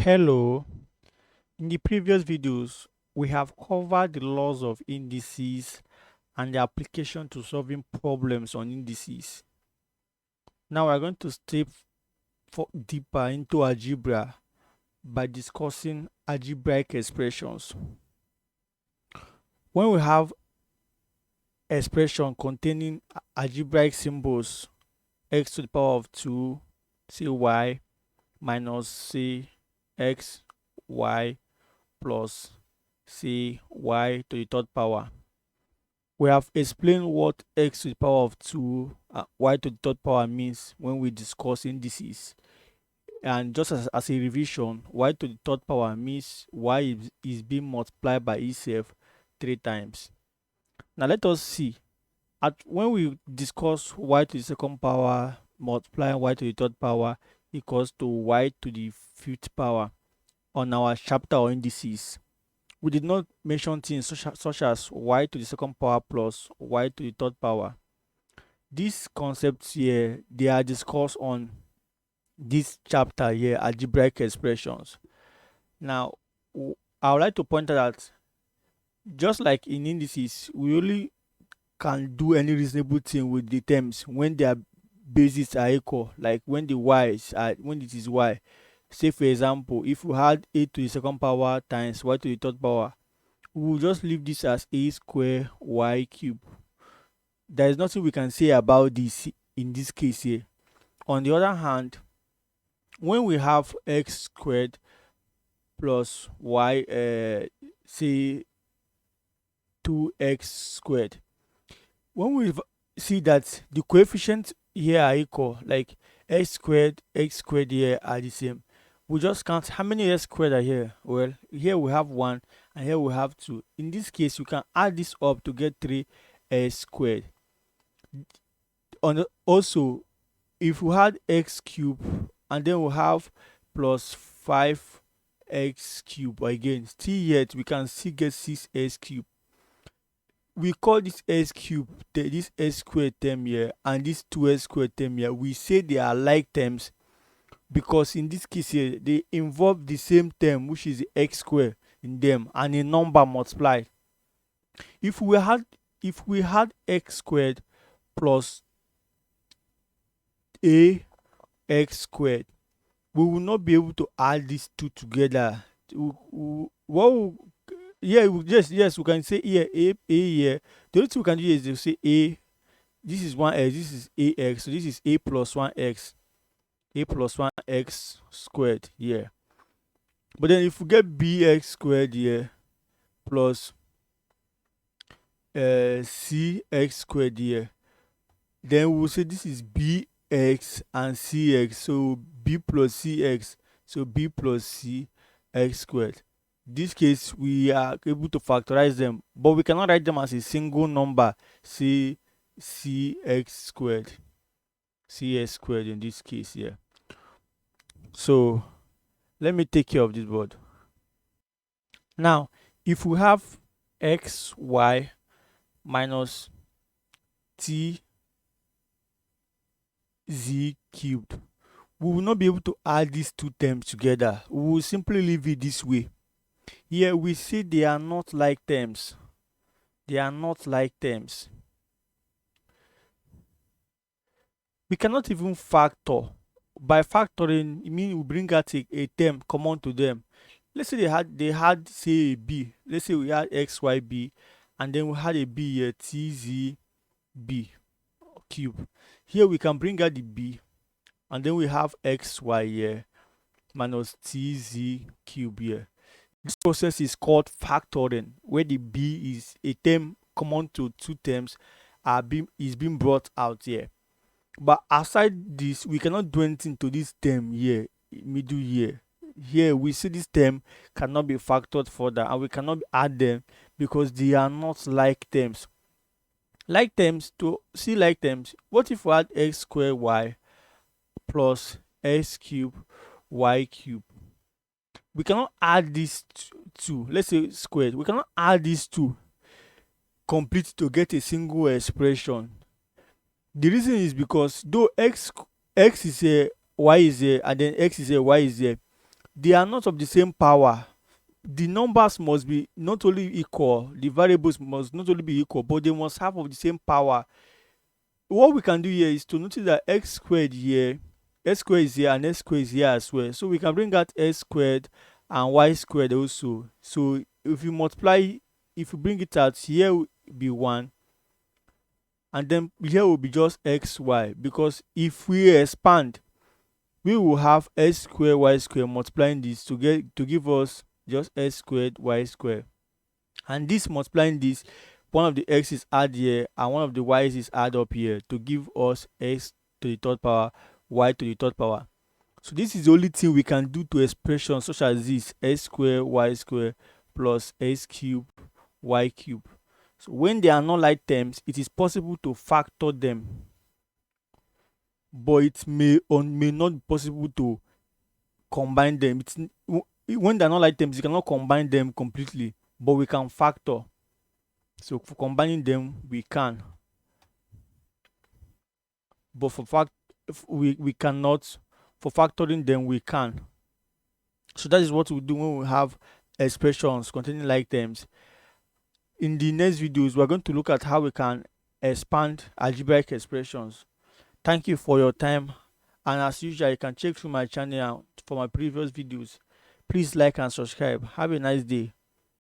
Hello, in the previous videos, we have covered the laws of indices and the application to solving problems on indices. Now we're going to step deeper into algebra by discussing algebraic expressions. When we have expression containing algebraic symbols x to the power of 2, say y minus say x, y plus say y to the third power. We have explained what x to the power of 2 and y to the third power means when we discuss indices. And just as a revision, y to the third power means is being multiplied by itself 3 times. Now let us see. When we discuss y to the second power multiplying y to the third power equals to y to the fifth power on our chapter on indices, we did not mention things such as y to the second power plus y to the third power. These concepts here, they are discussed on this chapter here, algebraic expressions. Now, I would like to point out that just like in indices, we only can do any reasonable thing with the terms when their bases are equal, like when when it is y. Say for example, if we had a to the second power times y to the third power, we will just leave this as a square y cube. There is nothing we can say about this in this case here. On the other hand, when we have x squared plus y, say 2x squared, when we see that the coefficients here are equal, like x squared here are the same, we just count how many x squared are here. Well, here we have 1 and here we have 2. In this case, you can add this up to get 3x squared. Also, if we had x cube and then we have plus 5x cube again, still yet we can still get 6x cube. We call this x cube, this x squared term here, and this 2x squared term here, we say they are like terms because in this case here they involve the same term, which is the x squared in them, and a number multiplied. If we had x squared plus a x squared, we will not be able to add these two together. Yes, we can say here a here. The only thing we can do is to say a, this is 1x, this is ax, so this is a plus 1x, a plus 1x squared here. But then if we get bx squared here plus cx squared here, then we will say this is bx and cx, so b plus cx, so b plus cx squared. This case we are able to factorize them, but we cannot write them as a single number, say cx squared in this case here. So let me take care of this board. Now, if we have xy minus t z cubed, we will not be able to add these two terms together. We will simply leave it this way. Here we see they are not like terms. They are not like terms. We cannot even factor. By factoring, it means we bring out a term common to them. Let's say they had say a b. Let's say we had xyb, and then we had a b here, tzb cube. Here we can bring out the b, and then we have xy here minus tz cube here. This process is called factoring, where the b is a term common to two terms is being brought out here. But aside this, we cannot do anything to this term here, middle here. Here we see this term cannot be factored further, and we cannot add them because they are not like terms. Like terms, to see like terms, what if we had x squared y plus x cube y cube? We cannot add these two, let's say squared, we cannot add these two complete to get a single expression. The reason is because though x is here, y is here, and then x is here, y is here, they are not of the same power. The numbers must be not only equal, the variables must not only be equal, but they must have of the same power. What we can do here is to notice that x squared here, x squared is here and x squared is here as well. So we can bring out x squared and y squared also. So if you multiply, if you bring it out, here will be 1 and then here will be just xy, because if we expand, we will have x squared y squared multiplying this to give us just x squared y squared. And this multiplying this, one of the x's add here and one of the y's is add up here to give us x to the third power, y to the third power. So this is the only thing we can do to expressions such as this x squared y squared plus x cubed y cubed. So when they are not like terms, it is possible to factor them, but it may or may not be possible to combine them. When they are not like terms, you cannot combine them completely, but we can factor. So for combining them, we can, but we cannot. For factoring them, we can. So that is what we do when we have expressions containing like terms. In the next videos, we are going to look at how we can expand algebraic expressions. Thank you for your time, and as usual, you can check through my channel for my previous videos. Please like and subscribe. Have a nice day.